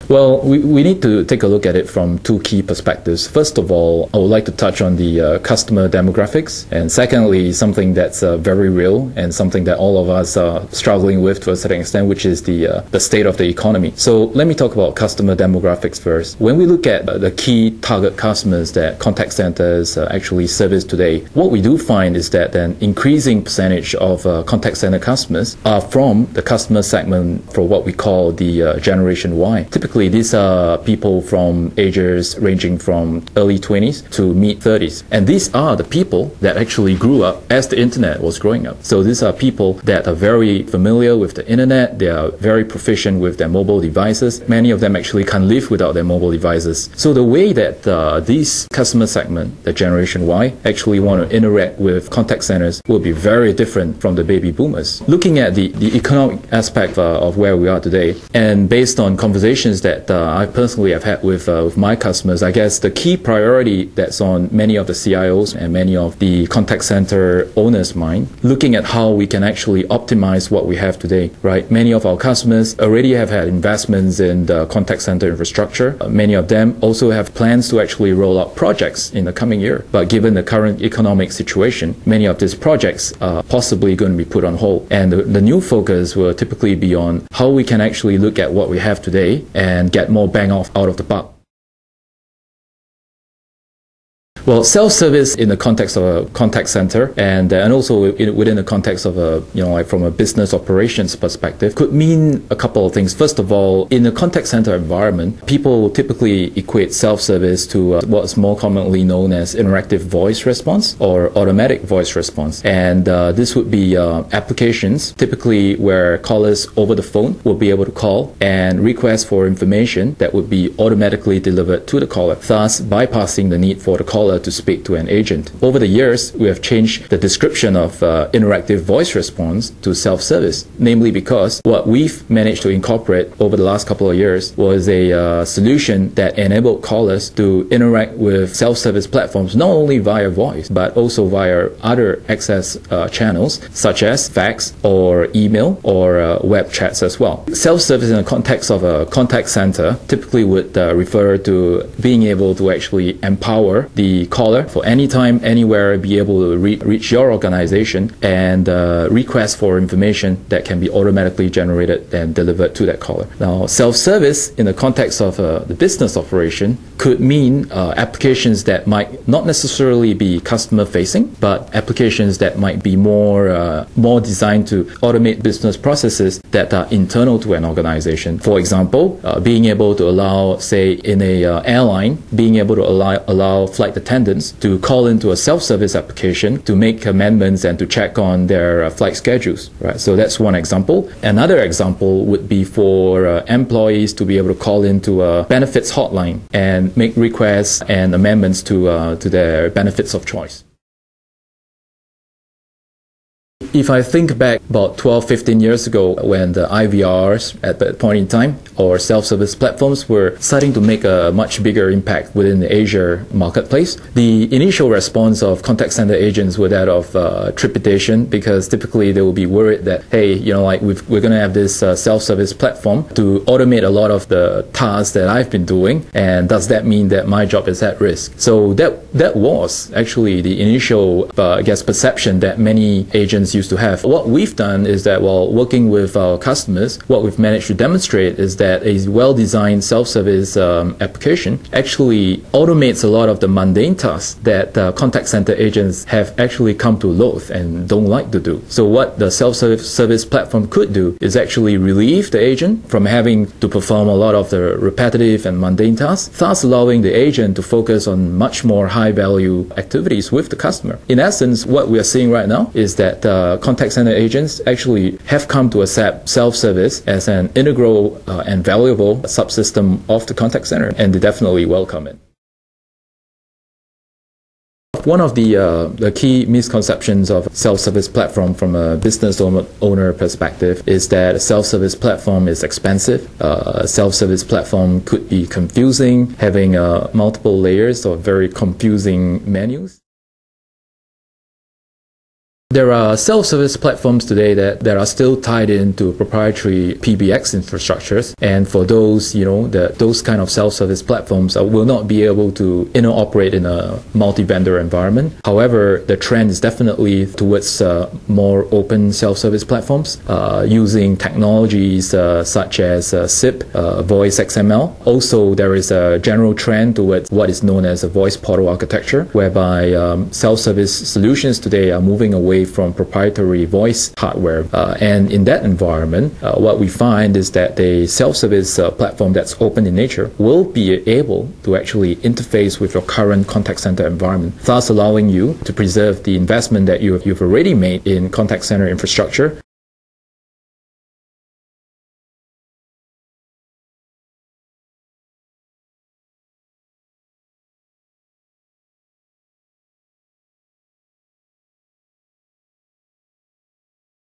Well, we need to take a look at it from two key perspectives. First of all, I would like to touch on the customer demographics, and secondly, something that's very real and something that all of us are struggling with to a certain extent, which is the state of the economy. So let me talk about customer demographics first. When we look at the key target customers that contact centers actually service today, what we do find is that an increasing percentage of contact center customers are from the customer segment for what we call the Generation Y. Typically, these are people from ages ranging from early 20s to mid 30s. And these are the people that actually grew up as the internet was growing up. So these are people that are very familiar with the internet. They are very proficient with their mobile devices. Many of them actually can't live without their mobile devices. So the way that these customer segment, the Generation Y, actually want to interact with contact centers will be very different from the baby boomers. Looking at the economic aspect of where we are today, and based on conversations that I personally have had with my customers, I guess the key priority that's on many of the CIOs and many of the contact center owners' mind, looking at how we can actually optimize what we have today, right? Many of our customers already have had investments in the contact center infrastructure. Many of them also have plans to actually roll out projects in the coming year. But given the current economic situation, many of these projects are possibly going to be put on hold. And the new focus will typically be on how we can actually look at what we have today and get more bang out of the buck. Well, self-service in the context of a contact center and also within the context of like from a business operations perspective could mean a couple of things. First of all, in a contact center environment, people typically equate self-service to what's more commonly known as interactive voice response or automatic voice response. And this would be applications typically where callers over the phone will be able to call and request for information that would be automatically delivered to the caller, thus bypassing the need for the caller to speak to an agent. Over the years, we have changed the description of interactive voice response to self-service, namely because what we've managed to incorporate over the last couple of years was a solution that enabled callers to interact with self-service platforms not only via voice, but also via other access channels such as fax or email or web chats as well. Self-service in the context of a contact center typically would refer to being able to actually empower the caller for any time, anywhere, be able to reach your organization and request for information that can be automatically generated and delivered to that caller. Now, self-service in the context of the business operation could mean applications that might not necessarily be customer-facing, but applications that might be more designed to automate business processes that are internal to an organization. For example, being able to allow, say, in a airline, being able to allow flight attendants to call into a self-service application to make amendments and to check on their flight schedules, right? So that's one example. Another example would be for employees to be able to call into a benefits hotline and make requests and amendments to their benefits of choice. If I think back about 12, 15 years ago when the IVRs at that point in time or self-service platforms were starting to make a much bigger impact within the Asia marketplace, the initial response of contact center agents were that of trepidation, because typically they will be worried that, hey, we're going to have this self-service platform to automate a lot of the tasks that I've been doing, and does that mean that my job is at risk? So that was actually the initial, perception that many agents used to have. What we've done is that while working with our customers, what we've managed to demonstrate is that a well-designed self-service application actually automates a lot of the mundane tasks that contact center agents have actually come to loathe and don't like to do. So what the self-service platform could do is actually relieve the agent from having to perform a lot of the repetitive and mundane tasks, thus allowing the agent to focus on much more high-value activities with the customer. In essence, what we are seeing right now is that contact center agents actually have come to accept self-service as an integral and valuable subsystem of the contact center, and they definitely welcome it. One of the key misconceptions of self-service platform from a business owner perspective is that a self-service platform is expensive. A self-service platform could be confusing, having multiple layers or very confusing menus. There are self-service platforms today that are still tied into proprietary PBX infrastructures, and for those, those kind of self-service platforms will not be able to operate in a multi-vendor environment. However, the trend is definitely towards more open self-service platforms using technologies such as SIP, voice XML. Also, there is a general trend towards what is known as a voice portal architecture, whereby self-service solutions today are moving away from proprietary voice hardware. And in that environment, what we find is that the self-service platform that's open in nature will be able to actually interface with your current contact center environment, thus allowing you to preserve the investment that you've already made in contact center infrastructure